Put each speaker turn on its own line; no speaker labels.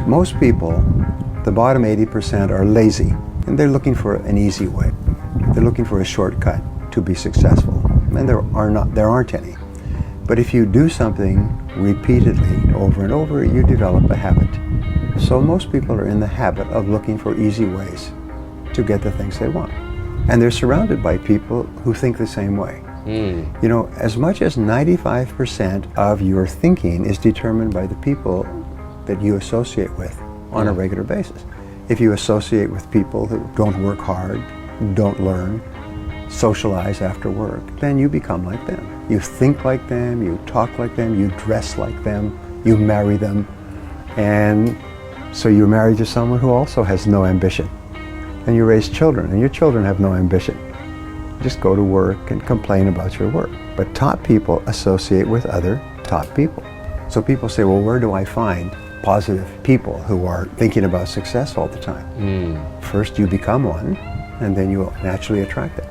Most people, the bottom 80%, are lazy, and they're looking for an easy way. They're looking for a shortcut to be successful, and there aren't any. But if you do something repeatedly, over and over, you develop a habit. So most people are in the habit of looking for easy ways to get the things they want. And they're surrounded by people who think the same way. You know, as much as 95% of your thinking is determined by the people that you associate with on a regular basis. If you associate with people who don't work hard, don't learn, socialize after work, then you become like them. You think like them, you talk like them, you dress like them, you marry them, and so you're married to someone who also has no ambition. And you raise children, and your children have no ambition. Just go to work and complain about your work. But top people associate with other top people. So people say, well, where do I find positive people who are thinking about success all the time? First you become one, and then you naturally attract it.